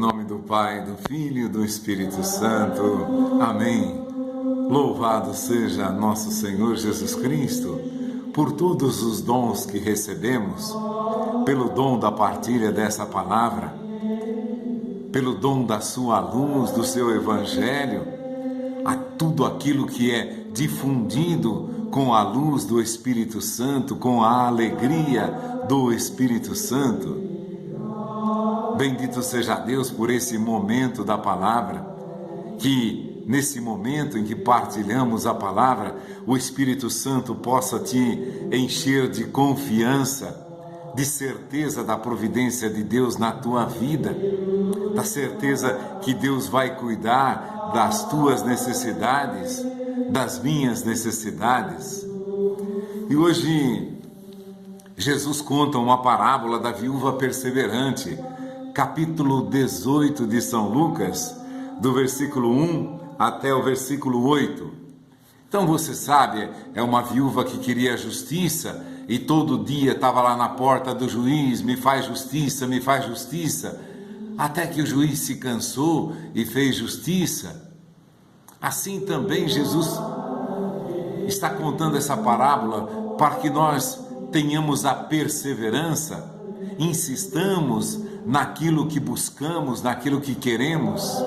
nome do Pai, do Filho e do Espírito Santo. Amém. Louvado seja nosso Senhor Jesus Cristo por todos os dons que recebemos, pelo dom da partilha dessa palavra, pelo dom da sua luz, do seu Evangelho, a tudo aquilo que é difundido com a luz do Espírito Santo, com a alegria do Espírito Santo. Bendito seja Deus por esse momento da palavra, que nesse momento em que partilhamos a palavra, o Espírito Santo possa te encher de confiança, de certeza da providência de Deus na tua vida, da certeza que Deus vai cuidar das tuas necessidades, das minhas necessidades. E hoje Jesus conta uma parábola da viúva perseverante, capítulo 18 de São Lucas, do versículo 1 até o versículo 8. Então você sabe, é uma viúva que queria justiça e todo dia estava lá na porta do juiz, me faz justiça, até que o juiz se cansou e fez justiça. Assim também Jesus está contando essa parábola para que nós tenhamos a perseverança, insistamos naquilo que buscamos, naquilo que queremos.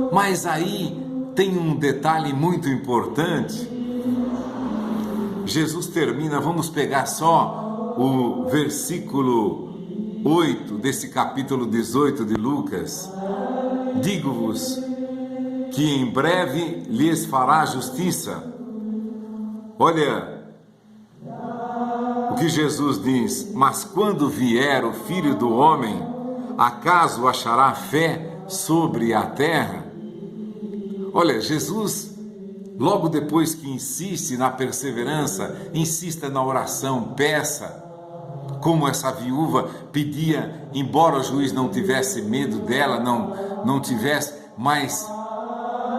Mas aí tem um detalhe muito importante. Jesus termina, vamos pegar só o versículo 8 desse capítulo 18 de Lucas. Digo-vos que em breve lhes fará justiça. Olha o que Jesus diz: mas quando vier o Filho do Homem, acaso achará fé sobre a terra? Olha, Jesus, logo depois que insiste na perseverança, insista na oração, peça, como essa viúva pedia, embora o juiz não tivesse medo dela, não tivesse, mas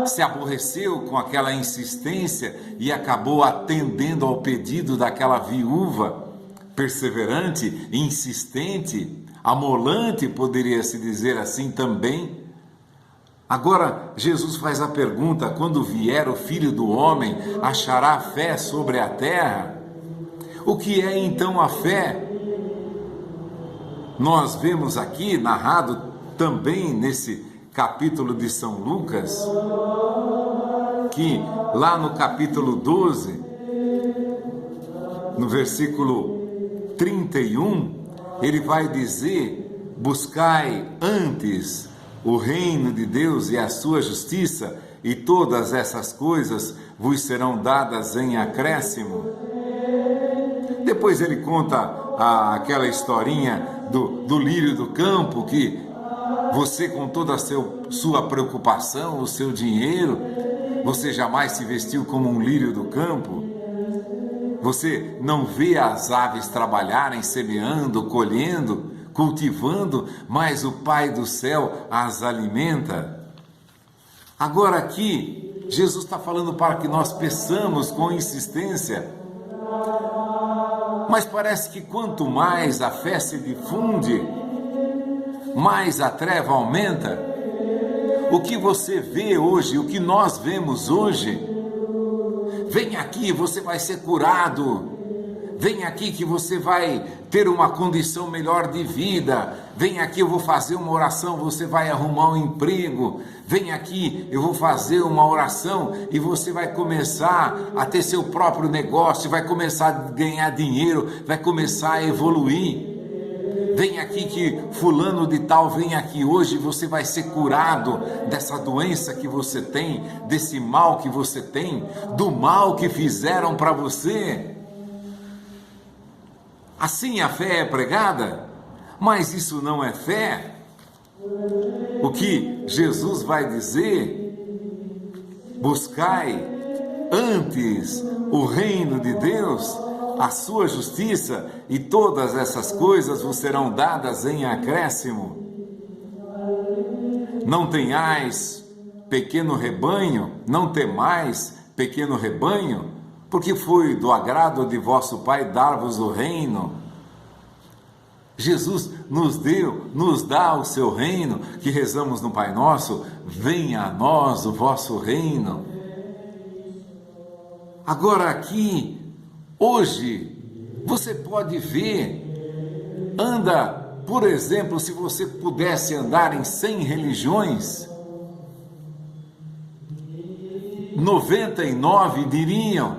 se aborreceu com aquela insistência e acabou atendendo ao pedido daquela viúva perseverante, insistente, amolante, poderia-se dizer assim também. Agora Jesus faz a pergunta: quando vier o Filho do Homem, achará fé sobre a terra? O que é então a fé? Nós vemos aqui narrado também nesse capítulo de São Lucas, que lá no capítulo 12, no versículo 31, ele vai dizer: buscai antes o reino de Deus e a sua justiça, e todas essas coisas vos serão dadas em acréscimo. Depois ele conta aquela historinha do lírio do campo, que você, com toda a sua preocupação, o seu dinheiro, você jamais se vestiu como um lírio do campo. Você não vê as aves trabalharem, semeando, colhendo, cultivando, mas o Pai do céu as alimenta. Agora aqui, Jesus está falando para que nós peçamos com insistência. Mas parece que quanto mais a fé se difunde, mais a treva aumenta. O que você vê hoje, o que nós vemos hoje: vem aqui, você vai ser curado. Vem aqui que você vai ter uma condição melhor de vida. Vem aqui, eu vou fazer uma oração, você vai arrumar um emprego. Vem aqui, eu vou fazer uma oração e você vai começar a ter seu próprio negócio, vai começar a ganhar dinheiro, vai começar a evoluir. Vem aqui que fulano de tal vem aqui hoje, você vai ser curado dessa doença que você tem, desse mal que você tem, do mal que fizeram para você. Assim a fé é pregada, mas isso não é fé. O que Jesus vai dizer: buscai antes o reino de Deus, a sua justiça, e todas essas coisas vos serão dadas em acréscimo. Não tenhais pequeno rebanho, não temais pequeno rebanho, porque foi do agrado de vosso Pai dar-vos o reino. Jesus nos dá o seu reino, que rezamos no Pai Nosso, venha a nós o vosso reino. Agora aqui, hoje, você pode ver, por exemplo, se você pudesse andar em 100 religiões, 99 diriam,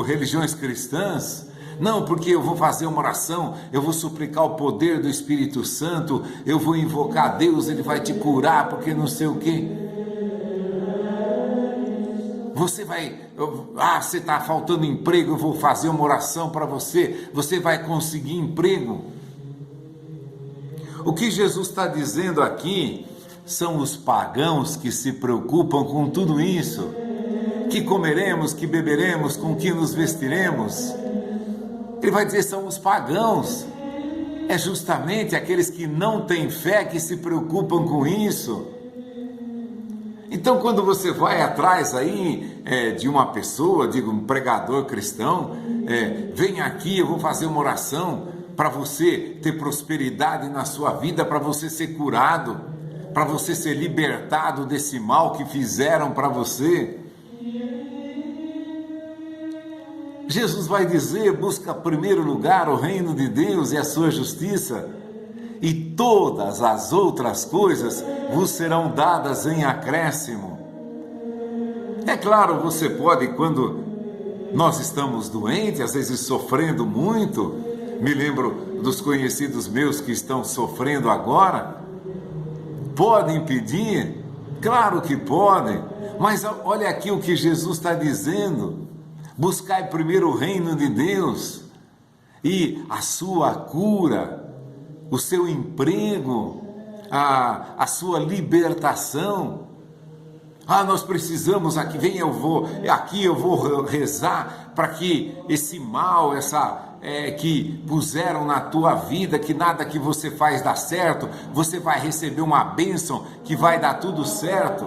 religiões cristãs, não, porque eu vou fazer uma oração, eu vou suplicar o poder do Espírito Santo, eu vou invocar Deus, Ele vai te curar, porque não sei o quê. Você está faltando emprego, eu vou fazer uma oração para você, você vai conseguir emprego. O que Jesus está dizendo aqui são os pagãos que se preocupam com tudo isso, que comeremos, que beberemos, com que nos vestiremos. Ele vai dizer, são os pagãos, é justamente aqueles que não têm fé que se preocupam com isso. Então, quando você vai atrás aí de uma pessoa, um pregador cristão, vem aqui, eu vou fazer uma oração para você ter prosperidade na sua vida, para você ser curado, para você ser libertado desse mal que fizeram para você. Jesus vai dizer, busca em primeiro lugar o reino de Deus e a sua justiça, e todas as outras coisas vos serão dadas em acréscimo. É claro, você pode, quando nós estamos doentes, às vezes sofrendo muito, me lembro dos conhecidos meus que estão sofrendo agora, podem pedir? Claro que podem, mas olha aqui o que Jesus está dizendo, buscai primeiro o reino de Deus e a sua cura, o seu emprego, a sua libertação. Nós precisamos, eu vou rezar para que esse mal, que puseram na tua vida, que nada que você faz dá certo, você vai receber uma bênção que vai dar tudo certo.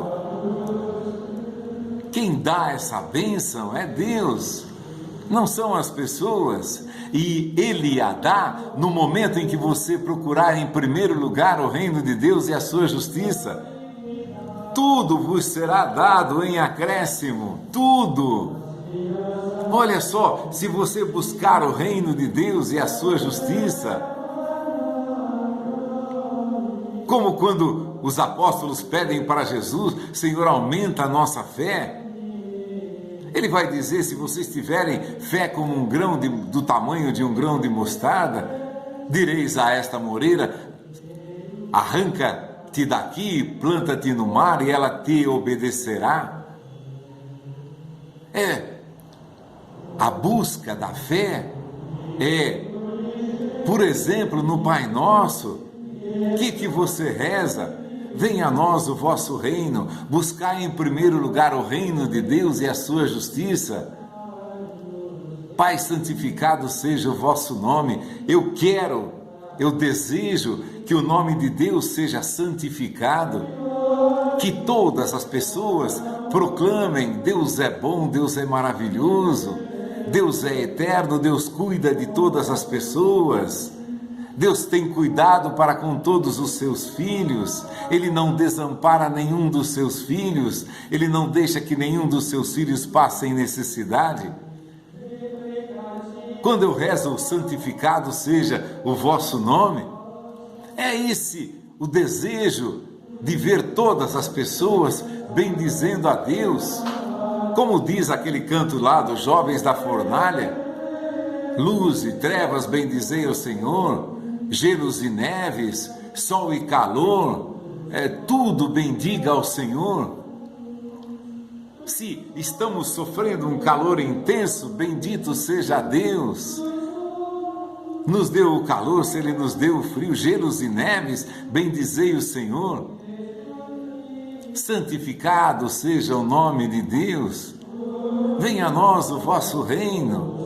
Quem dá essa bênção é Deus, não são as pessoas, e Ele a dá no momento em que você procurar em primeiro lugar o reino de Deus e a sua justiça. Tudo vos será dado em acréscimo, tudo. Olha só, se você buscar o reino de Deus e a sua justiça, como quando os apóstolos pedem para Jesus, Senhor, aumenta a nossa fé. Ele vai dizer, se vocês tiverem fé como um grão do tamanho de um grão de mostarda, direis a esta moreira, arranca-te daqui, planta-te no mar e ela te obedecerá. A busca da fé por exemplo, no Pai Nosso, o que você reza? Venha a nós o vosso reino, buscai em primeiro lugar o reino de Deus e a sua justiça. Pai, santificado seja o vosso nome. Eu desejo que o nome de Deus seja santificado, que todas as pessoas proclamem, Deus é bom, Deus é maravilhoso, Deus é eterno, Deus cuida de todas as pessoas. Deus tem cuidado para com todos os seus filhos, Ele não desampara nenhum dos seus filhos, Ele não deixa que nenhum dos seus filhos passe necessidade. Quando eu rezo, santificado seja o vosso nome, é esse o desejo de ver todas as pessoas bendizendo a Deus, como diz aquele canto lá dos jovens da fornalha, luz e trevas bendizei ao Senhor, gelos e neves, sol e calor, tudo bendiga ao Senhor. Se estamos sofrendo um calor intenso, bendito seja Deus. Nos deu o calor, se Ele nos deu o frio, gelos e neves, bendizei o Senhor. Santificado seja o nome de Deus. Venha a nós o vosso reino.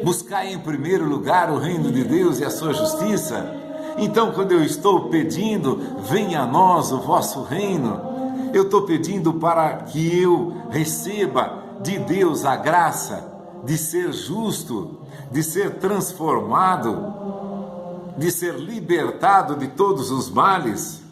Buscai em primeiro lugar o reino de Deus e a sua justiça. Então, quando eu estou pedindo, venha a nós o vosso reino, eu estou pedindo para que eu receba de Deus a graça de ser justo, de ser transformado, de ser libertado de todos os males.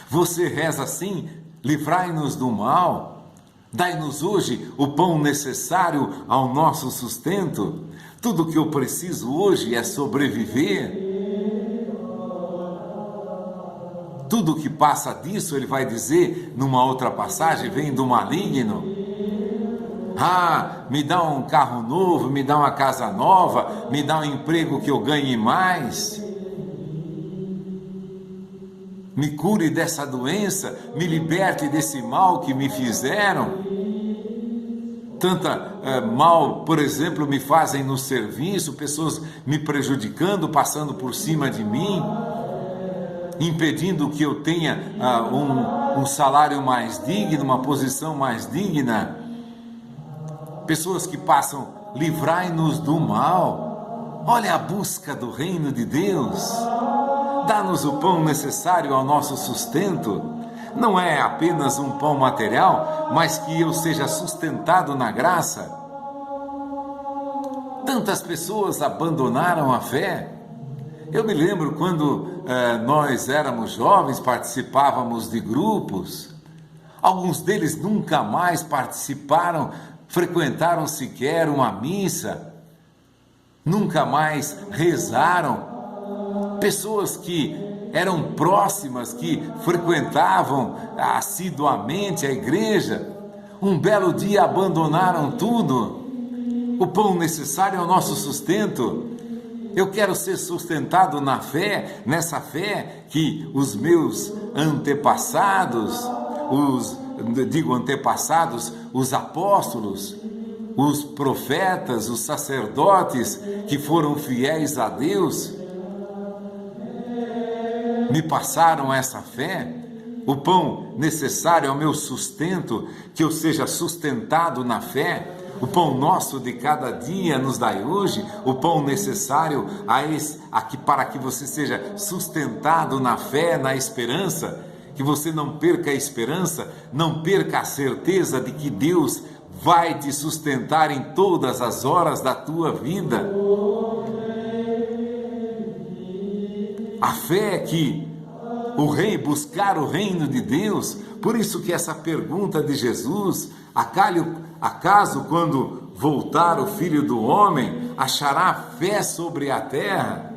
Você reza assim: livrai-nos do mal, dai-nos hoje o pão necessário ao nosso sustento. Tudo que eu preciso hoje é sobreviver. Tudo que passa disso, ele vai dizer numa outra passagem, vem do maligno. Me dá um carro novo, me dá uma casa nova, me dá um emprego que eu ganhe mais. Me cure dessa doença, me liberte desse mal que me fizeram. Tanta mal, por exemplo, me fazem no serviço, pessoas me prejudicando, passando por cima de mim, impedindo que eu tenha um salário mais digno, uma posição mais digna. Pessoas que passam: livrai-nos do mal. Olha a busca do reino de Deus. Dá-nos o pão necessário ao nosso sustento. Não é apenas um pão material, mas que eu seja sustentado na graça. Tantas pessoas abandonaram a fé. Eu me lembro quando nós éramos jovens, participávamos de grupos. Alguns deles nunca mais frequentaram sequer uma missa. Nunca mais rezaram. Pessoas que eram próximas, que frequentavam assiduamente a igreja, um belo dia abandonaram tudo. O pão necessário ao nosso sustento. Eu quero ser sustentado na fé, nessa fé que os meus antepassados, os apóstolos, os profetas, os sacerdotes que foram fiéis a Deus, me passaram essa fé, o pão necessário ao meu sustento, que eu seja sustentado na fé. O pão nosso de cada dia nos dai hoje, o pão necessário para que você seja sustentado na fé, na esperança, que você não perca a esperança, não perca a certeza de que Deus vai te sustentar em todas as horas da tua vida. A fé é que buscar o reino de Deus. Por isso que essa pergunta de Jesus: acaso quando voltar o Filho do Homem, achará fé sobre a terra?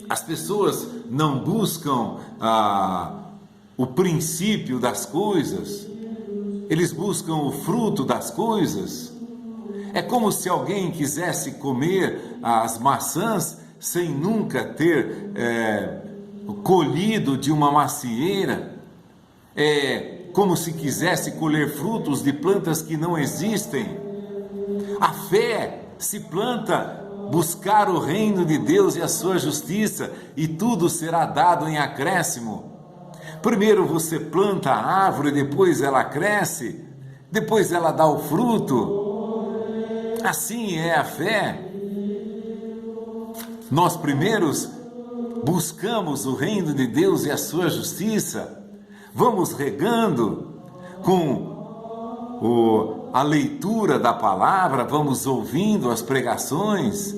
As pessoas não buscam o princípio das coisas, eles buscam o fruto das coisas. É como se alguém quisesse comer as maçãs sem nunca ter colhido de uma macieira. É como se quisesse colher frutos de plantas que não existem. A fé se planta, buscar o reino de Deus e a sua justiça, e tudo será dado em acréscimo. Primeiro você planta a árvore, depois ela cresce, depois ela dá o fruto. Assim é a fé. Nós primeiros buscamos o reino de Deus e a sua justiça, vamos regando com a leitura da palavra, vamos ouvindo as pregações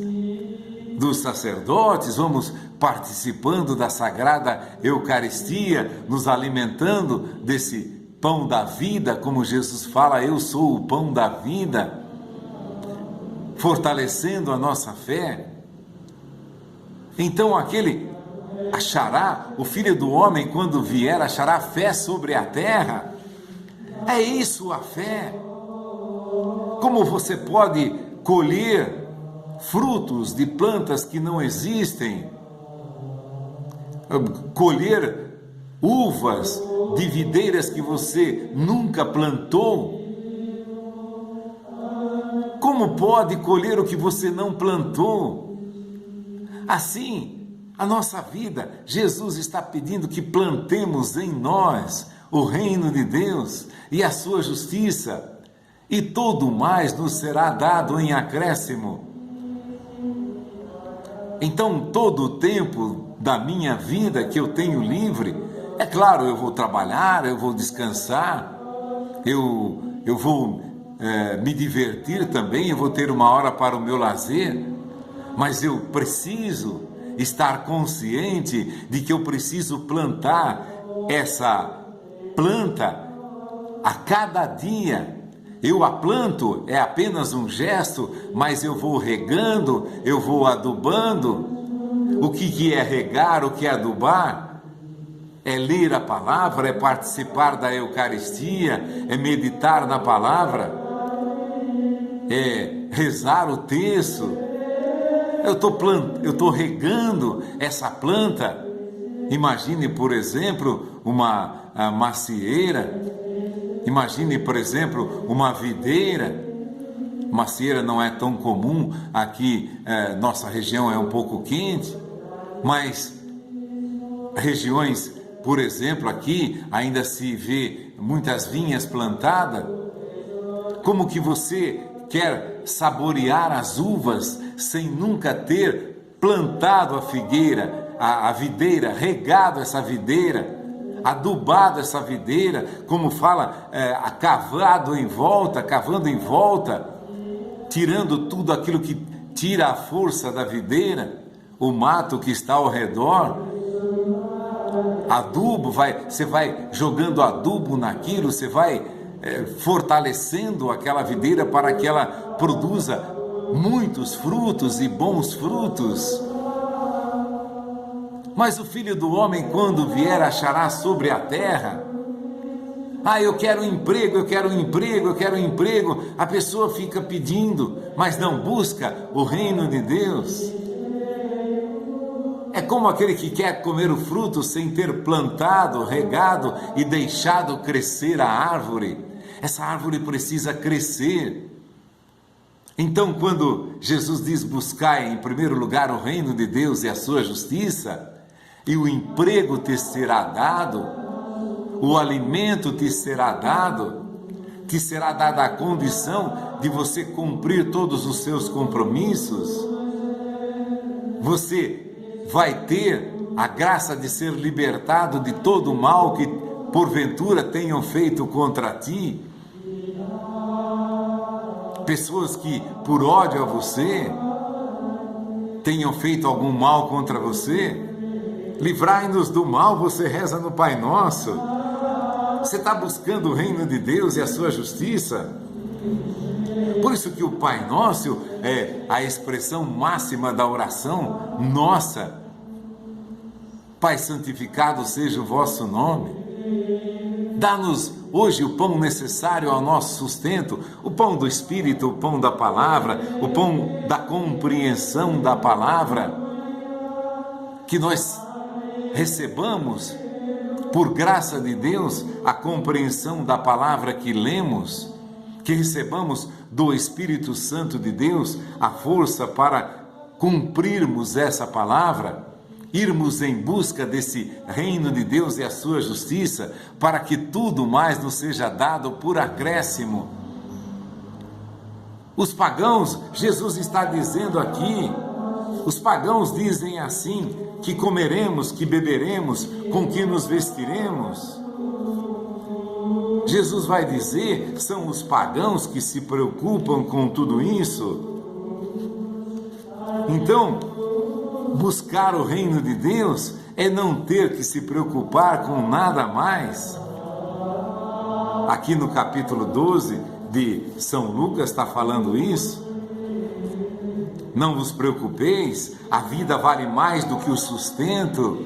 dos sacerdotes, vamos participando da Sagrada Eucaristia, nos alimentando desse pão da vida, como Jesus fala: eu sou o pão da vida, fortalecendo a nossa fé. Então o Filho do Homem, quando vier, achará fé sobre a terra. É isso a fé. Como você pode colher frutos de plantas que não existem? Colher uvas de videiras que você nunca plantou? Como pode colher o que você não plantou? Assim, a nossa vida, Jesus está pedindo que plantemos em nós o reino de Deus e a sua justiça, e todo mais nos será dado em acréscimo. Então, todo o tempo da minha vida que eu tenho livre, é claro, eu vou trabalhar, eu vou descansar, eu vou me divertir também, eu vou ter uma hora para o meu lazer, mas eu preciso estar consciente de que eu preciso plantar essa planta a cada dia. Eu a planto, é apenas um gesto, mas eu vou regando, eu vou adubando. O que é regar, o que é adubar? É ler a palavra, é participar da Eucaristia, é meditar na palavra, é rezar o terço. Eu estou regando essa planta. Imagine, por exemplo, uma macieira. Imagine, por exemplo, uma videira. Macieira não é tão comum aqui, nossa região é um pouco quente, mas regiões, por exemplo, aqui ainda se vê muitas vinhas plantadas. Como que você quer saborear as uvas sem nunca ter plantado a figueira, a videira, regado essa videira, adubado essa videira, como fala, cavando em volta, tirando tudo aquilo que tira a força da videira, o mato que está ao redor. Adubo, você vai jogando adubo naquilo, você vai fortalecendo aquela videira para que ela produza muitos frutos e bons frutos. Mas o Filho do Homem, quando vier, achará sobre a terra. Eu quero emprego, eu quero emprego, eu quero emprego. A pessoa fica pedindo, mas não busca o reino de Deus. É como aquele que quer comer o fruto sem ter plantado, regado e deixado crescer a árvore. Essa árvore precisa crescer. Então, quando Jesus diz: buscai em primeiro lugar o reino de Deus e a sua justiça, e o emprego te será dado, o alimento te será dada a condição de você cumprir todos os seus compromissos, você vai ter a graça de ser libertado de todo o mal que porventura tenham feito contra ti. Pessoas que por ódio a você tenham feito algum mal contra você, livrai-nos do mal, você reza no Pai Nosso. Você está buscando o reino de Deus e a sua justiça. Por isso que o Pai Nosso é a expressão máxima da oração nossa. Pai, santificado seja o vosso nome. Dá-nos hoje o pão necessário ao nosso sustento, o pão do Espírito, o pão da palavra, o pão da compreensão da palavra, que nós recebamos, por graça de Deus, a compreensão da palavra que lemos, que recebamos do Espírito Santo de Deus a força para cumprirmos essa palavra, irmos em busca desse reino de Deus e a sua justiça, para que tudo mais nos seja dado por acréscimo. Os pagãos, Jesus está dizendo aqui, os pagãos dizem assim: que comeremos, que beberemos, com que nos vestiremos. Jesus vai dizer: são os pagãos que se preocupam com tudo isso. Então, buscar o reino de Deus é não ter que se preocupar com nada mais. Aqui no capítulo 12 de São Lucas está falando isso. Não vos preocupeis, a vida vale mais do que o sustento,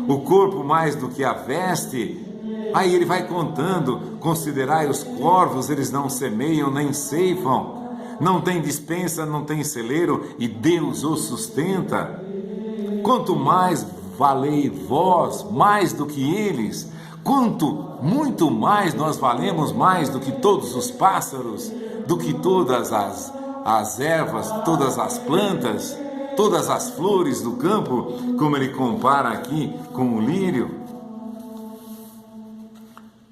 o corpo mais do que a veste. Aí ele vai contando: considerai os corvos, eles não semeiam nem ceifam, não tem despensa, não tem celeiro, e Deus os sustenta. Quanto mais valei vós, mais do que eles, muito mais nós valemos mais do que todos os pássaros, do que todas as ervas, todas as plantas, todas as flores do campo, como ele compara aqui com o lírio.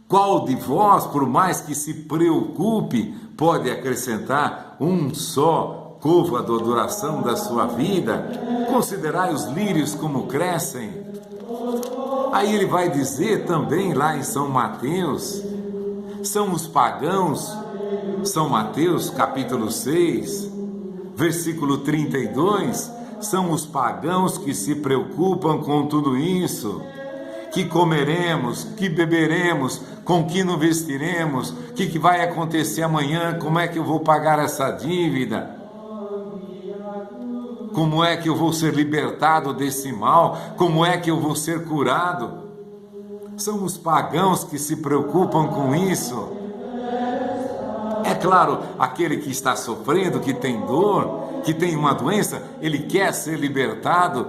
Qual de vós, por mais que se preocupe, pode acrescentar um só côvado à duração da sua vida? Considerai os lírios como crescem. Aí ele vai dizer também lá em São Mateus, são os pagãos, São Mateus capítulo 6, Versículo 32, são os pagãos que se preocupam com tudo isso. Que comeremos, que beberemos, com que nos vestiremos, o que vai acontecer amanhã, como é que eu vou pagar essa dívida, como é que eu vou ser libertado desse mal, como é que eu vou ser curado. São os pagãos que se preocupam com isso. É claro, aquele que está sofrendo, que tem dor, que tem uma doença, ele quer ser libertado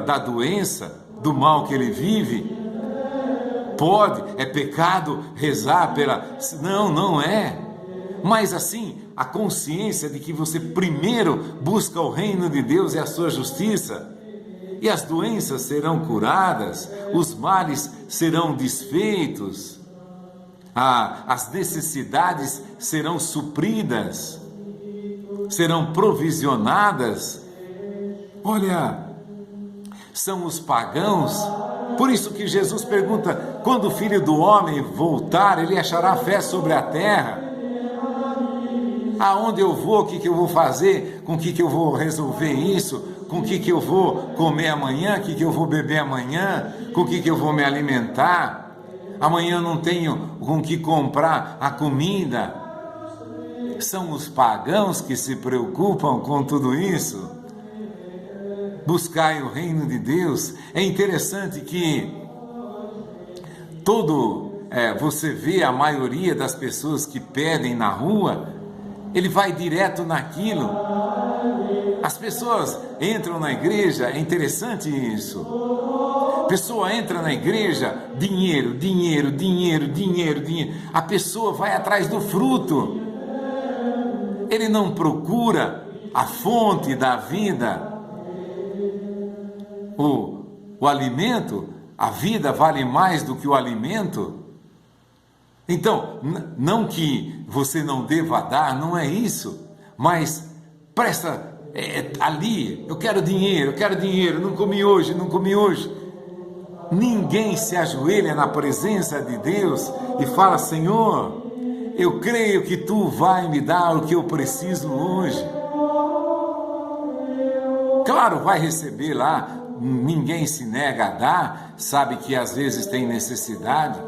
da doença, do mal que ele vive. Pode, é pecado rezar pela... Não, não é. Mas assim, a consciência de que você primeiro busca o reino de Deus e a sua justiça, e as doenças serão curadas, os males serão desfeitos, as necessidades serão supridas, serão provisionadas. Olha, são os pagãos. Por isso que Jesus pergunta, quando o Filho do Homem voltar, ele achará fé sobre a terra? Aonde eu vou, o que eu vou fazer, com o que eu vou resolver isso, com o que eu vou comer amanhã, o que eu vou beber amanhã, com o que eu vou me alimentar? Amanhã eu não tenho com o que comprar a comida. São os pagãos que se preocupam com tudo isso. Buscai o reino de Deus. É interessante que você vê a maioria das pessoas que pedem na rua, ele vai direto naquilo. As pessoas entram na igreja, é interessante isso. A pessoa entra na igreja, dinheiro, dinheiro, dinheiro, dinheiro, dinheiro. A pessoa vai atrás do fruto. Ele não procura a fonte da vida. O alimento, a vida vale mais do que o alimento. Então, não que você não deva dar, não é isso, mas presta ali, eu quero dinheiro, não comi hoje. Ninguém se ajoelha na presença de Deus e fala, Senhor, eu creio que Tu vai me dar o que eu preciso hoje. Claro, vai receber lá, ninguém se nega a dar, sabe que às vezes tem necessidade,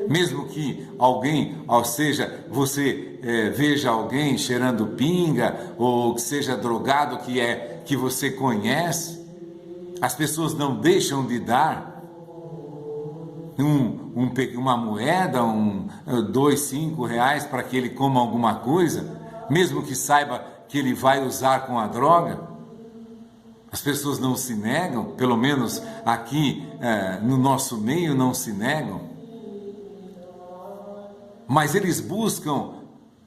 mesmo que alguém, ou seja, você veja alguém cheirando pinga, ou que seja drogado, que você conhece, as pessoas não deixam de dar uma moeda, 2, 5 reais para que ele coma alguma coisa, mesmo que saiba que ele vai usar com a droga. As pessoas não se negam, pelo menos aqui no nosso meio não se negam, mas eles buscam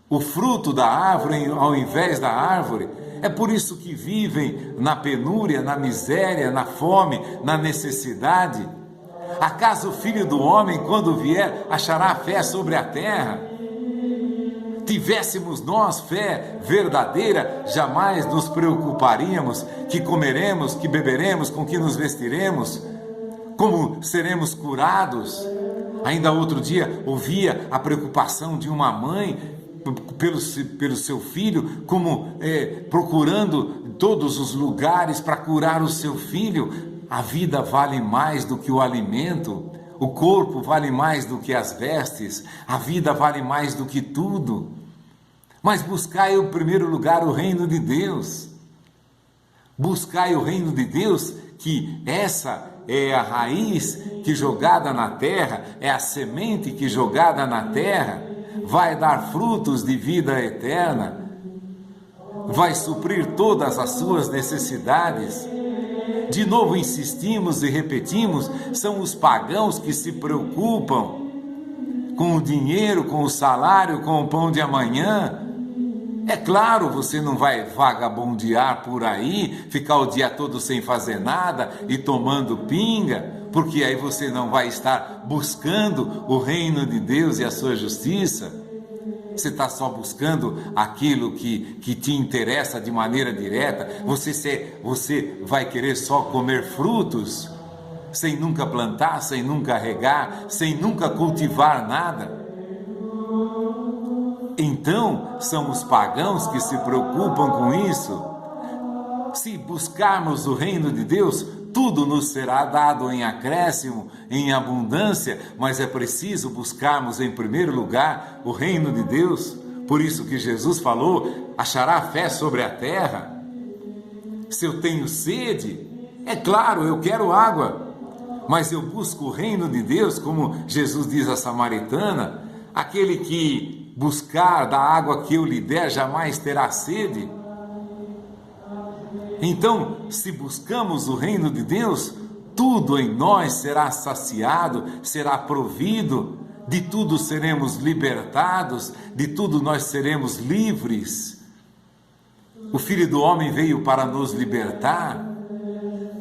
o fruto da árvore ao invés da árvore. É por isso que vivem na penúria, na miséria, na fome, na necessidade. Acaso o Filho do Homem, quando vier, achará fé sobre a terra? Tivéssemos nós fé verdadeira, jamais nos preocuparíamos que comeremos, que beberemos, com que nos vestiremos, como seremos curados. Ainda outro dia ouvia a preocupação de uma mãe pelo seu filho, como procurando todos os lugares para curar o seu filho. A vida vale mais do que o alimento, o corpo vale mais do que as vestes, a vida vale mais do que tudo. Mas buscai em primeiro lugar o reino de Deus. Buscai o reino de Deus, que essa é a raiz que jogada na terra, é a semente que jogada na terra vai dar frutos de vida eterna, vai suprir todas as suas necessidades. De novo insistimos e repetimos, são os pagãos que se preocupam com o dinheiro, com o salário, com o pão de amanhã. É claro, você não vai vagabundear por aí, ficar o dia todo sem fazer nada e tomando pinga, porque aí você não vai estar buscando o reino de Deus e a sua justiça. Você está só buscando aquilo que te interessa de maneira direta. Você vai querer só comer frutos, sem nunca plantar, sem nunca regar, sem nunca cultivar nada. Então, são os pagãos que se preocupam com isso. Se buscarmos o reino de Deus, tudo nos será dado em acréscimo, em abundância, mas é preciso buscarmos em primeiro lugar o reino de Deus. Por isso que Jesus falou: achará fé sobre a terra. Se eu tenho sede, é claro, eu quero água, mas eu busco o reino de Deus, como Jesus diz à samaritana: aquele que buscar da água que eu lhe der jamais terá sede. Então, se buscamos o reino de Deus, tudo em nós será saciado, será provido, de tudo seremos libertados, de tudo nós seremos livres. O Filho do Homem veio para nos libertar.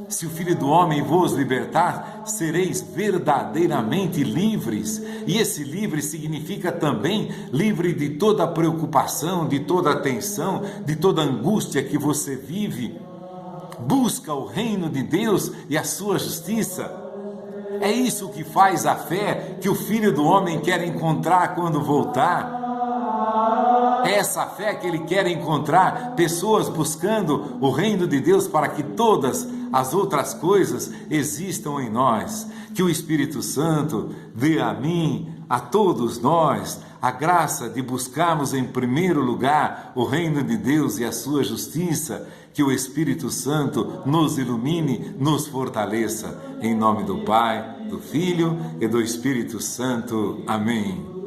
Se o Filho do Homem vos libertar, sereis verdadeiramente livres. E esse livre significa também livre de toda preocupação, de toda tensão, de toda angústia que você vive. Busca o reino de Deus e a sua justiça. É isso que faz a fé que o Filho do Homem quer encontrar quando voltar. É essa fé que ele quer encontrar pessoas buscando o reino de Deus para que todas as outras coisas existam em nós. Que o Espírito Santo dê a mim, a todos nós, a graça de buscarmos em primeiro lugar o reino de Deus e a sua justiça. Que o Espírito Santo nos ilumine, nos fortaleça. Em nome do Pai, do Filho e do Espírito Santo. Amém.